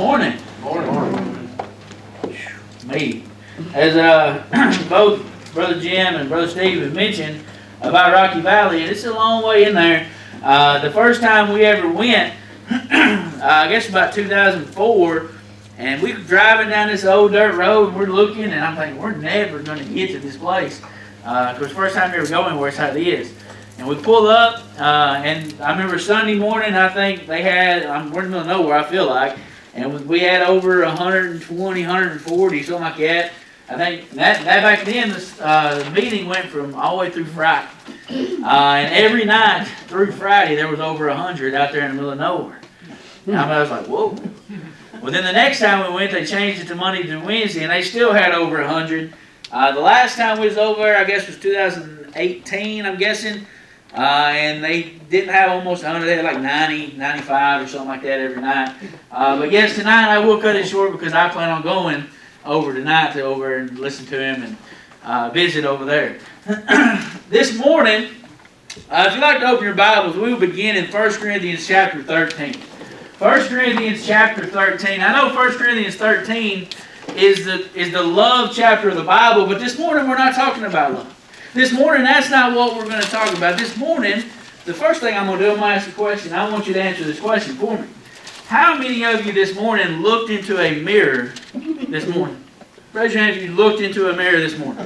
morning. Morning. Me. As both Brother Jim and Brother Steve have mentioned about Rocky Valley, and it's a long way in there. The first time we ever went, I guess about 2004, and we were driving down this old dirt road, and we're looking, and I'm thinking, we're never going to get to this place. Because first time we were going where it's how it is. And we pull up, and I remember Sunday morning, I think they had, we're in the middle of nowhere, I feel like, and we had over 120, 140, something like that. I think that back then, the meeting went from all the way through Friday. And every night through Friday, there was over 100 out there in the middle of nowhere. And I was like, whoa. Well, then the next time we went, they changed it to Monday through Wednesday, and they still had over 100. The last time we was over there, I guess, was 2018, I'm guessing. And they didn't have almost 100, they had like 90, 95 or something like that every night. But yes, tonight I will cut it short because I plan on going over tonight to over and listen to him and visit over there. This morning, if you'd like to open your Bibles, we will begin in 1 Corinthians chapter 13. 1 Corinthians chapter 13. I know 1 Corinthians 13 is the love chapter of the Bible, but this morning we're not talking about love. This morning, that's not what we're going to talk about. This morning, the first thing I'm going to do, I'm going to ask a question. I want you to answer this question for me. How many of you this morning looked into a mirror this morning? Raise your hand if you looked into a mirror this morning.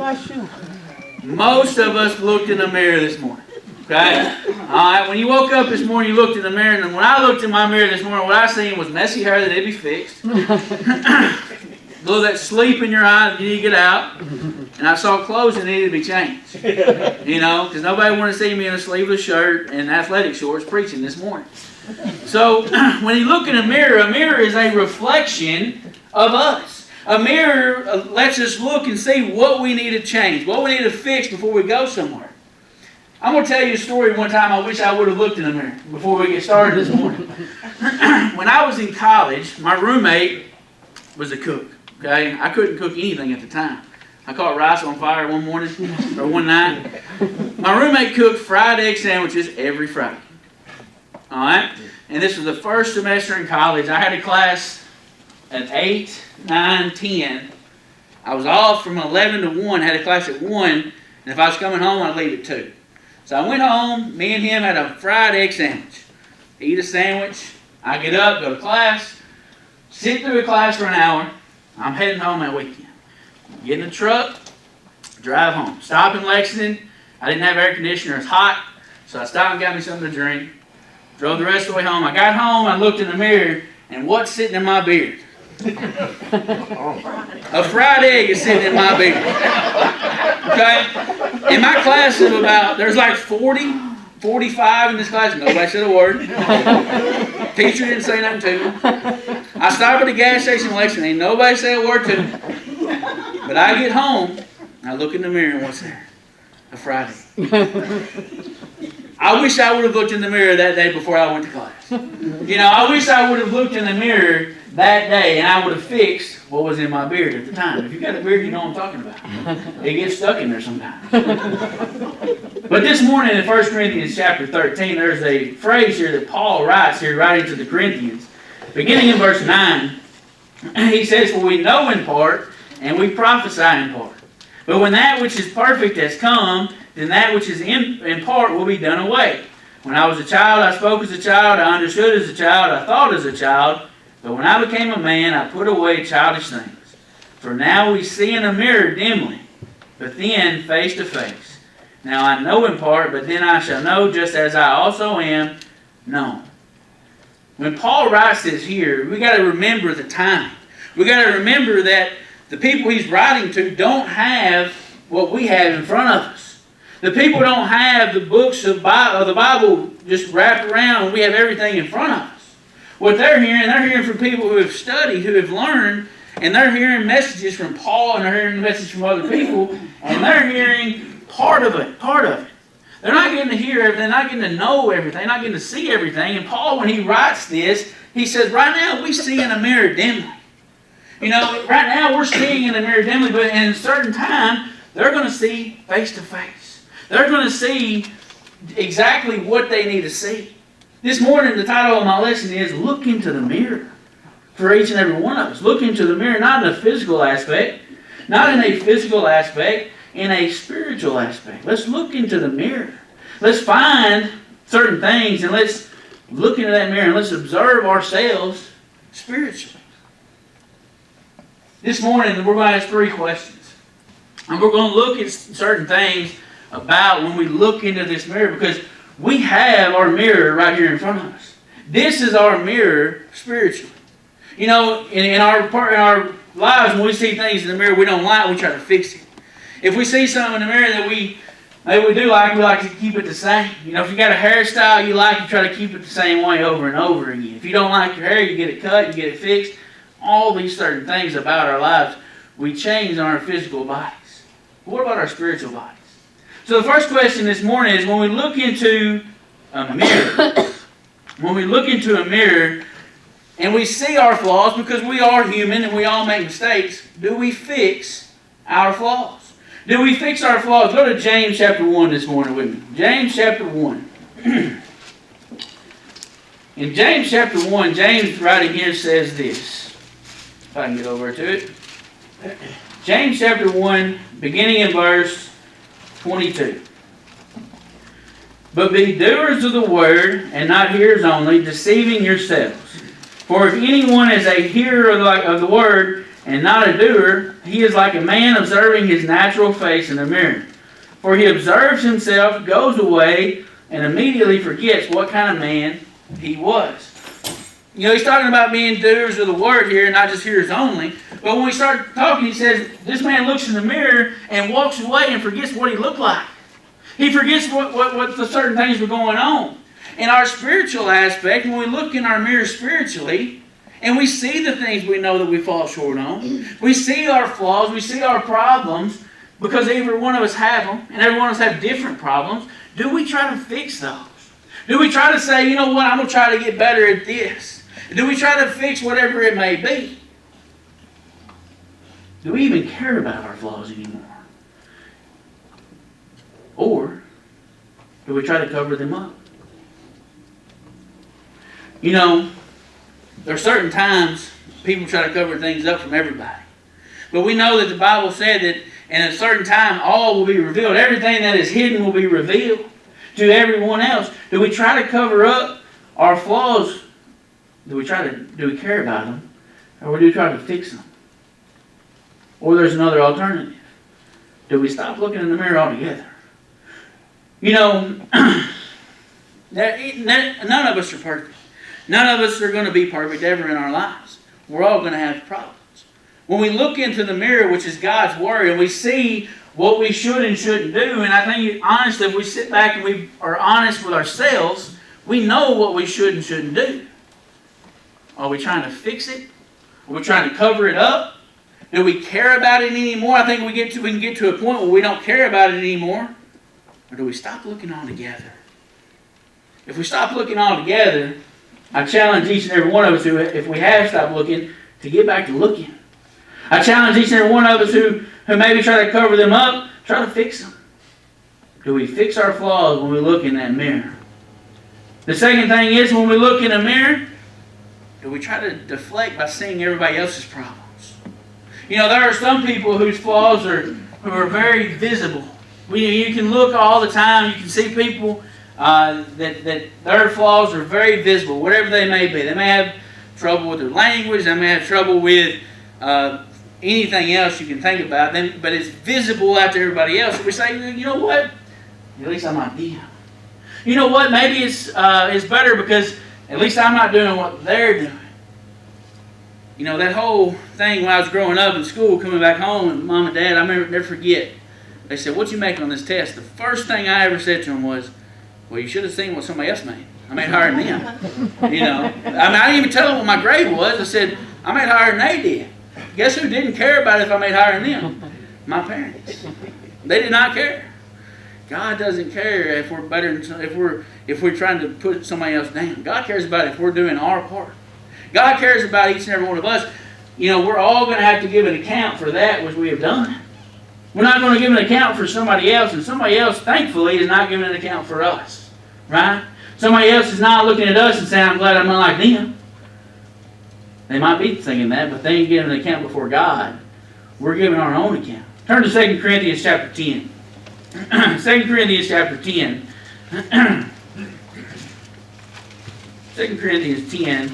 Most of us looked in a mirror this morning. Okay? Alright, when you woke up this morning, you looked in the mirror, and when I looked in my mirror this morning, what I seen was messy hair that needed to be fixed. A little that sleep in your eye that you need to get out. And I saw clothes that needed to be changed. You know, because nobody wanted to see me in a sleeveless shirt and athletic shorts preaching this morning. So, when you look in a mirror is a reflection of us. A mirror lets us look and see what we need to change, what we need to fix before we go somewhere. I'm going to tell you a story one time I wish I would have looked in the mirror before we get started this morning. When I was in college, my roommate was a cook. Okay, I couldn't cook anything at the time. I caught rice on fire one morning, or one night. My roommate cooked fried egg sandwiches every Friday. Alright? And this was the first semester in college. I had a class at 8, 9, 10. I was off from 11 to 1, had a class at 1, and if I was coming home, I'd leave at 2. So I went home, me and him had a fried egg sandwich. Eat a sandwich, I get up, go to class, sit through a class for an hour. I'm heading home that weekend. Get in the truck, drive home. Stop in Lexington. I didn't have air conditioner. It's hot. So I stopped and got me something to drink. Drove the rest of the way home. I got home, I looked in the mirror, and what's sitting in my beard? A fried egg is sitting in my beard. Okay? In my class of about, there's like 40, 45 in this class. Nobody said a word. Teacher didn't say nothing to me. I stopped at a gas station in Lexington. Ain't nobody said a word to me. But I get home, I look in the mirror, and what's there? A fried egg. I wish I would have looked in the mirror that day before I went to class. You know, I wish I would have looked in the mirror that day and I would have fixed what was in my beard at the time. If you've got a beard, you know what I'm talking about. It gets stuck in there sometimes. But this morning in 1 Corinthians chapter 13, there's a phrase here that Paul writes here, writing to the Corinthians. Beginning in verse 9, he says, "For we know in part, and we prophesy in part. But when that which is perfect has come, then that which is in part will be done away. When I was a child, I spoke as a child, I understood as a child, I thought as a child. But when I became a man, I put away childish things. For now we see in a mirror dimly, but then face to face. Now I know in part, but then I shall know just as I also am known." When Paul writes this here, we got to remember the time. We got to remember that the people he's writing to don't have what we have in front of us. The people don't have the books of the Bible just wrapped around and we have everything in front of us. What they're hearing from people who have studied, who have learned, and they're hearing messages from Paul and they're hearing messages from other people, and they're hearing part of it. They're not getting to hear everything, they're not getting to know everything, they're not getting to see everything. And Paul, when he writes this, he says, right now we see in a mirror dimly. You know, right now we're seeing in a mirror dimly, but in a certain time, they're going to see face to face. They're going to see exactly what they need to see. This morning, the title of my lesson is Look into the Mirror. for each and every one of us. Look into the mirror, not in a physical aspect, not in a physical aspect, in a spiritual aspect. Let's look into the mirror. Let's find certain things and let's look into that mirror and let's observe ourselves spiritually. This morning we're going to ask 3 questions. And we're going to look at certain things about when we look into this mirror, because we have our mirror right here in front of us. This is our mirror spiritually. You know, in our lives, when we see things in the mirror we don't like, we try to fix it. If we see something in the mirror that we do like, we like to keep it the same. You know, if you got a hairstyle you like, you try to keep it the same way over and over again. If you don't like your hair, you get it cut, you get it fixed. All these certain things about our lives, we change in our physical bodies. But what about our spiritual bodies? So the first question this morning is, when we look into a mirror, and we see our flaws, because we are human and we all make mistakes, do we fix our flaws? Do we fix our flaws? Go to James chapter 1 this morning with me. James chapter 1. In James chapter 1, James writing here says this. If I can get over to it. James chapter 1, beginning in verse 22. But be doers of the word, and not hearers only, deceiving yourselves. For if anyone is a hearer of the word, and not a doer, he is like a man observing his natural face in a mirror. For he observes himself, goes away, and immediately forgets what kind of man he was. You know, he's talking about being doers of the word here, not just hearers only. But when we start talking, he says, this man looks in the mirror and walks away and forgets what he looked like. He forgets what the certain things were going on. In our spiritual aspect, when we look in our mirror spiritually, and we see the things we know that we fall short on, we see our flaws, we see our problems, because every one of us have them, and every one of us have different problems. Do we try to fix those? Do we try to say, you know what, I'm going to try to get better at this? Do we try to fix whatever it may be? Do we even care about our flaws anymore? Or do we try to cover them up? You know, there are certain times people try to cover things up from everybody. But we know that the Bible said that in a certain time all will be revealed. Everything that is hidden will be revealed to everyone else. Do we try to cover up our flaws? Do we care about them? Or do we try to fix them? Or there's another alternative. Do we stop looking in the mirror altogether? You know, none of us are perfect. None of us are going to be perfect ever in our lives. We're all going to have problems. When we look into the mirror, which is God's Word, and we see what we should and shouldn't do, and I think, honestly, if we sit back and we are honest with ourselves, we know what we should and shouldn't do. Are we trying to fix it? Are we trying to cover it up? Do we care about it anymore? I think we can get to a point where we don't care about it anymore. Or do we stop looking altogether? If we stop looking altogether, I challenge each and every one of us who, if we have stopped looking, to get back to looking. I challenge each and every one of us who maybe try to cover them up, try to fix them. Do we fix our flaws when we look in that mirror? The second thing is, when we look in a mirror, do we try to deflect by seeing everybody else's problems? You know, there are some people whose flaws are very visible. You can look all the time. You can see people that their flaws are very visible, whatever they may be. They may have trouble with their language. They may have trouble with anything else you can think about. But it's visible out to everybody else. We say, you know what? At least I'm not them. You know what? Maybe it's better because at least I'm not doing what they're doing. You know, that whole thing when I was growing up in school, coming back home, and Mom and Dad, I never forget. They said, "What'd you make on this test?" The first thing I ever said to them was, "Well, you should have seen what somebody else made. I made higher than them." You know, I didn't even tell them what my grade was. I said, "I made higher than they did." Guess who didn't care about it if I made higher than them? My parents. They did not care. God doesn't care if we're better than, if we're trying to put somebody else down. God cares about it if we're doing our part. God cares about each and every one of us. You know, we're all going to have to give an account for that which we have done. We're not going to give an account for somebody else, and somebody else, thankfully, is not giving an account for us. Right? Somebody else is not looking at us and saying, "I'm glad I'm not like them." They might be thinking that, but they ain't giving an account before God. We're giving our own account. Turn to 2 Corinthians chapter 10. 2 Corinthians chapter 10. 2 Corinthians 10,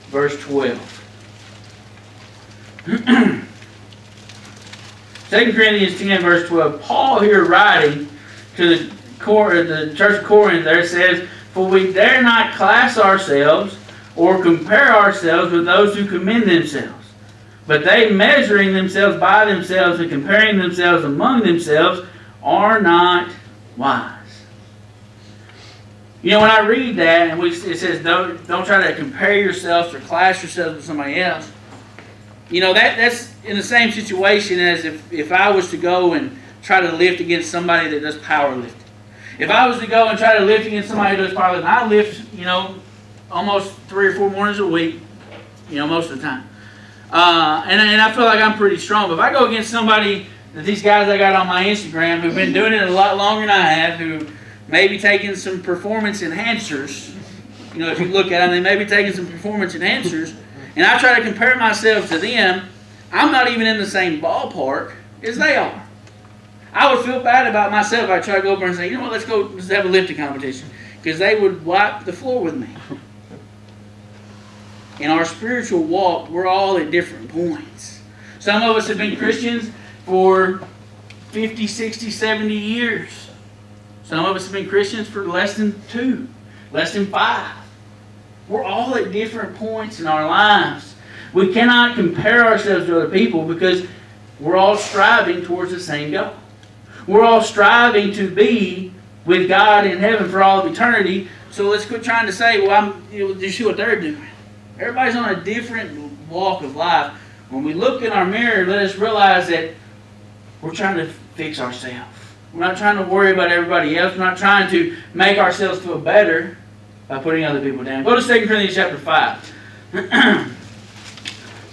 verse 12. 2 Corinthians 10, verse 12. Paul here writing to the church of Corinth there says, "For we dare not class ourselves or compare ourselves with those who commend themselves. But they, measuring themselves by themselves and comparing themselves among themselves, are not wise." You know, when I read that, and it says, don't try to compare yourselves or class yourselves with somebody else. You know, that's in the same situation as if I was to go and try to lift against somebody that does powerlifting. If I was to go and try to lift against somebody who does powerlifting, I lift, almost 3 or 4 mornings a week, most of the time. And I feel like I'm pretty strong. But if I go against somebody, these guys I got on my Instagram who've been doing it a lot longer than I have, who may be taking some performance enhancers, if you look at them, they may be taking some performance enhancers, and I try to compare myself to them, I'm not even in the same ballpark as they are. I would feel bad about myself if I try to go over and say, let's have a lifting competition, because they would wipe the floor with me. In our spiritual walk, we're all at different points. Some of us have been Christians for 50, 60, 70 years. Some of us have been Christians for less than 2, less than 5. We're all at different points in our lives. We cannot compare ourselves to other people because we're all striving towards the same goal. We're all striving to be with God in heaven for all of eternity. So let's quit trying to say, you see what they're doing. Everybody's on a different walk of life. When we look in our mirror, let us realize that we're trying to fix ourselves. We're not trying to worry about everybody else. We're not trying to make ourselves feel better by putting other people down. Go to 2 Corinthians chapter 5.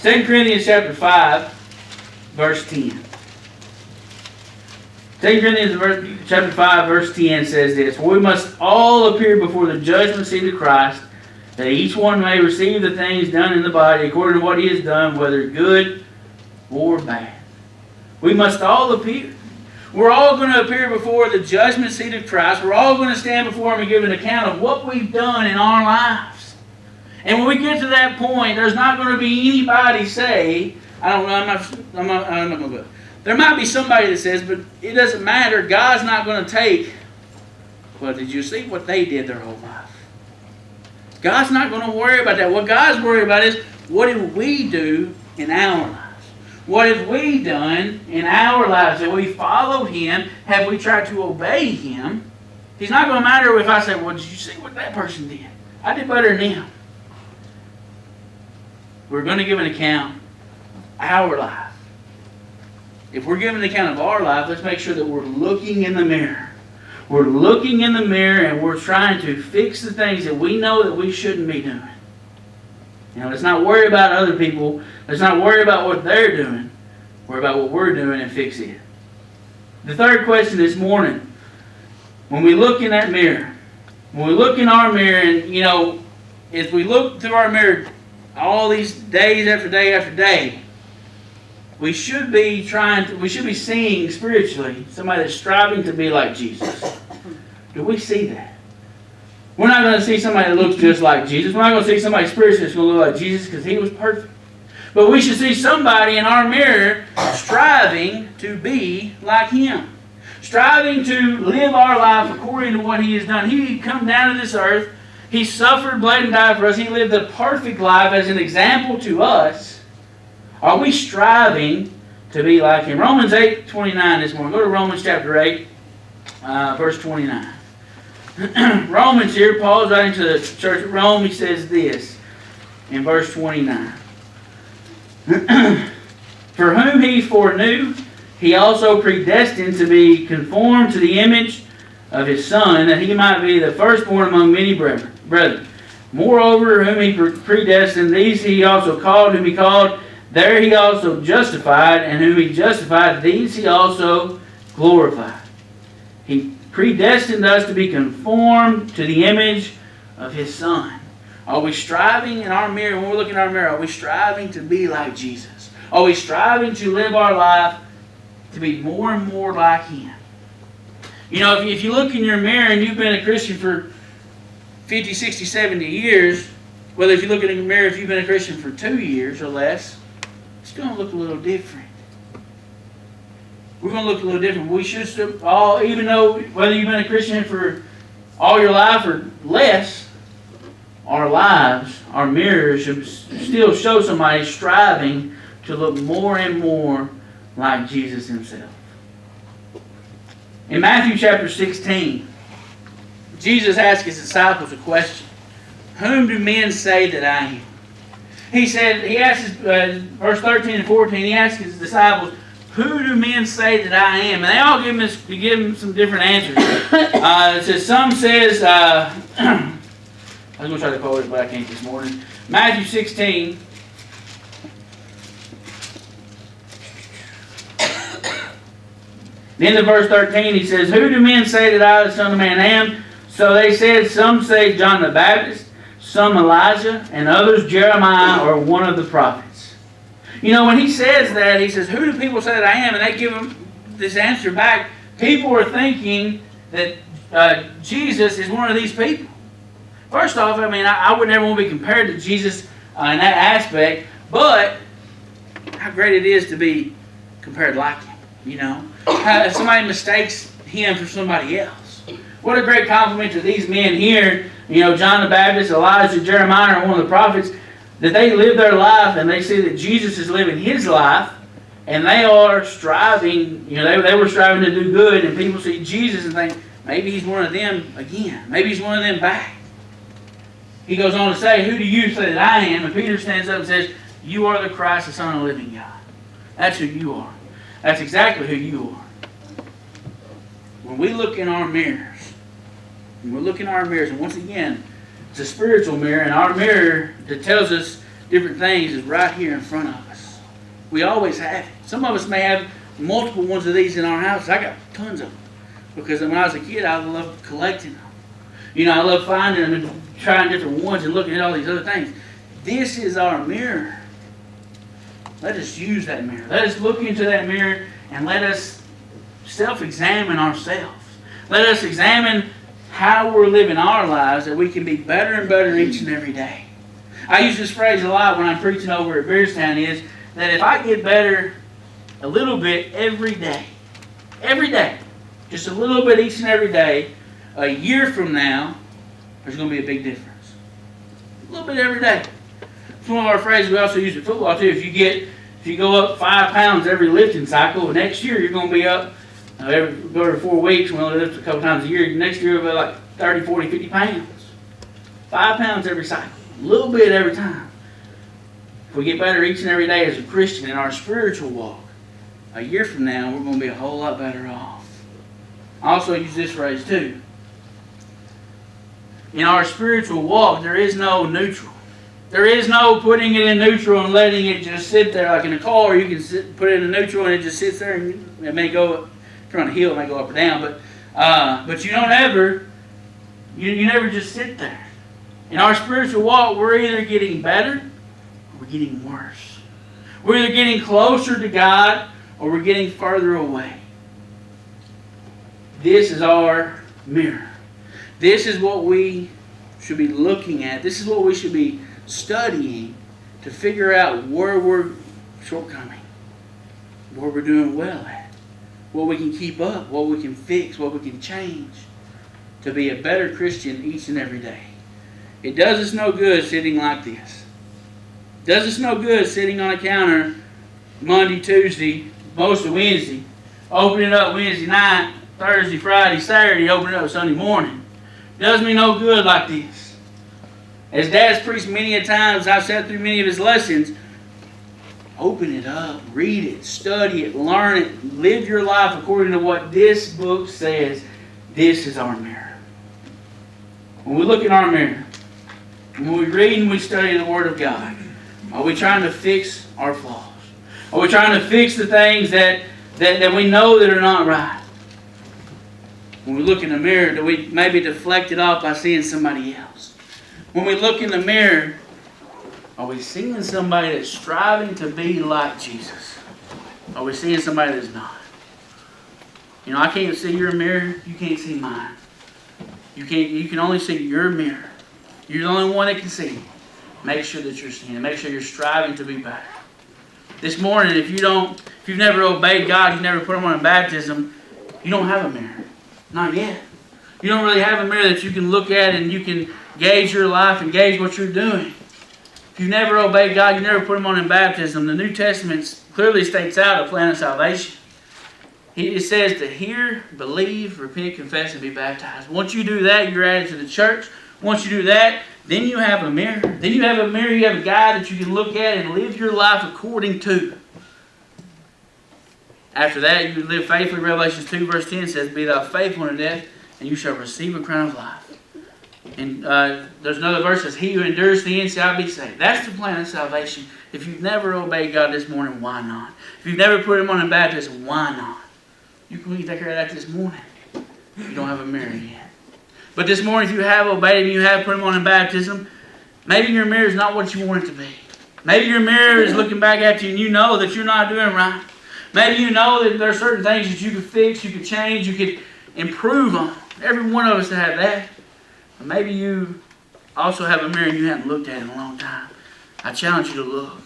2 Corinthians chapter 5, verse 10. 2 Corinthians chapter 5, verse 10 says this, "For we must all appear before the judgment seat of Christ, that each one may receive the things done in the body according to what he has done, whether good or bad." We must all appear. We're all going to appear before the judgment seat of Christ. We're all going to stand before Him and give an account of what we've done in our lives. And when we get to that point, there's not going to be anybody say, I'm not going to go. There might be somebody that says, but it doesn't matter. God's not going to take, well, did you see what they did their whole life? God's not going to worry about that. What God's worried about is, what did we do in our lives? What have we done in our lives? Have we followed Him? Have we tried to obey Him? He's not going to matter if I say, well, did you see what that person did? I did better than them. We're going to give an account of our life. If we're giving an account of our life, let's make sure that we're looking in the mirror. We're looking in the mirror and we're trying to fix the things that we know that we shouldn't be doing. Let's not worry about other people. Let's not worry about what they're doing. Worry about what we're doing and fix it. The third question this morning, when we look in that mirror, when we look in our mirror and, as we look through our mirror all these days after day after day, we should be seeing spiritually somebody that's striving to be like Jesus. Do we see that? We're not going to see somebody that looks just like Jesus. We're not going to see somebody spiritually that's going to look like Jesus because He was perfect. But we should see somebody in our mirror striving to be like Him. Striving to live our life according to what He has done. He come down to this earth. He suffered, bled, and died for us. He lived a perfect life as an example to us. Are we striving to be like Him? Romans 8:29 this morning. Go to Romans chapter 8, verse 29. Romans here, Paul's writing to the church at Rome. He says this in verse 29. "For whom He foreknew, He also predestined to be conformed to the image of His Son, that He might be the firstborn among many brethren. Moreover, whom He predestined, these He also called. Whom He called, there He also justified. And whom He justified, these He also glorified." He predestined us to be conformed to the image of His Son. Are we striving in our mirror, when we're looking in our mirror, are we striving to be like Jesus? Are we striving to live our life to be more and more like Him? You know, if you look in your mirror and you've been a Christian for 50, 60, 70 years, whether if you look in your mirror if you've been a Christian for 2 years or less, it's going to look a little different. We're going to look a little different. We should all, even though whether you've been a Christian for all your life or less, our lives, our mirrors should still show somebody striving to look more and more like Jesus Himself. In Matthew chapter 16, Jesus asked His disciples a question. Whom do men say that I am? He asked verse 13 and 14, He asked His disciples, who do men say that I am? And they all give him some different answers. It says, some says, I was going to try to quote it, but I can't this morning. Matthew 16. Then in verse 13 he says, who do men say that I, the Son of Man, am? So they said, some say John the Baptist, some Elijah, and others Jeremiah or one of the prophets. You know, when he says that, he says, who do people say that I am? And they give him this answer back. People are thinking that Jesus is one of these people. First off, I mean, I would never want to be compared to Jesus in that aspect, but how great it is to be compared like Him, you know. If somebody mistakes Him for somebody else. What a great compliment to these men here, you know, John the Baptist, Elijah, Jeremiah, or one of the prophets, that they live their life and they see that Jesus is living His life and they are striving, you know, they were striving to do good, and people see Jesus and think, maybe He's one of them again. Maybe He's one of them back. He goes on to say, who do you say that I am? And Peter stands up and says, you are the Christ, the Son of the living God. That's who you are. That's exactly who you are. When we look in our mirrors, and once again, it's a spiritual mirror, and our mirror that tells us different things is right here in front of us. We always have it. Some of us may have multiple ones of these in our house. I got tons of them. Because when I was a kid, I loved collecting them. You know, I love finding them and trying different ones and looking at all these other things. This is our mirror. Let us use that mirror. Let us look into that mirror and let us self-examine ourselves. Let us examine how we're living our lives, that we can be better and better each and every day. I use this phrase a lot when I'm preaching over at Beardstown, is that if I get better a little bit every day, just a little bit each and every day, a year from now, there's going to be a big difference. A little bit every day. It's one of our phrases we also use in football too. If you go up 5 pounds every lifting cycle, next year you're going to be up every 4 weeks. We only lift a couple times a year. Next year it'll be like 30, 40, 50 pounds. 5 pounds every cycle. A little bit every time. If we get better each and every day as a Christian in our spiritual walk, a year from now we're going to be a whole lot better off. I also use this phrase too. In our spiritual walk, there is no neutral. There is no putting it in neutral and letting it just sit there like in a car. You can put it in neutral and it just sits there, and it may go, if you're on a hill, it may go up or down. But you don't ever, you never just sit there. In our spiritual walk, we're either getting better or we're getting worse. We're either getting closer to God or we're getting further away. This is our mirror. This is what we should be looking at. This is what we should be studying to figure out where we're shortcoming, where we're doing well at, what we can keep up, what we can fix, what we can change to be a better Christian each and every day. It does us no good sitting like this. It does us no good sitting on a counter Monday, Tuesday, most of Wednesday, opening up Wednesday night, Thursday, Friday, Saturday, opening up Sunday morning. Does me no good like this. As Dad's preached many a times, I've sat through many of his lessons. Open it up, read it, study it, learn it, live your life according to what this book says. This is our mirror. When we look in our mirror, when we read and we study the Word of God, are we trying to fix our flaws? Are we trying to fix the things that we know that are not right? When we look in the mirror, do we maybe deflect it off by seeing somebody else? When we look in the mirror, are we seeing somebody that's striving to be like Jesus? Are we seeing somebody that's not? You know, I can't see your mirror. You can't see mine. You can only see your mirror. You're the only one that can see. Make sure that you're seeing it. Make sure you're striving to be better. This morning, if you've never obeyed God, you've never put Him on a baptism, you don't have a mirror. Not yet. You don't really have a mirror that you can look at and you can gauge your life and gauge what you're doing. If you've never obeyed God, you never put Him on in baptism, the New Testament clearly states out a plan of salvation. It says to hear, believe, repent, confess, and be baptized. Once you do that, you're added to the church. Once you do that, then you have a mirror. Then you have a mirror, you have a guide that you can look at and live your life according to. After that, you live faithfully. Revelation 2 verse 10 says, be thou faithful unto death, and you shall receive a crown of life. And there's another verse that says, he who endures to the end shall be saved. That's the plan of salvation. If you've never obeyed God this morning, why not? If you've never put Him on in baptism, why not? You can take care of that this morning. You don't have a mirror yet. But this morning, if you have obeyed Him, you have put Him on in baptism, maybe your mirror is not what you want it to be. Maybe your mirror is looking back at you and you know that you're not doing right. Maybe you know that there are certain things that you could fix, you could change, you could improve on. Every one of us have that. But maybe you also have a mirror and you haven't looked at it in a long time. I challenge you to look.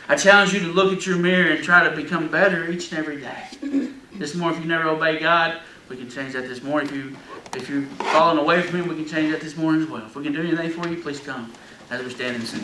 I challenge you to look at your mirror and try to become better each and every day. This morning, if you never obey God, we can change that this morning. If you've fallen away from Him, we can change that this morning as well. If we can do anything for you, please come as we stand and sing.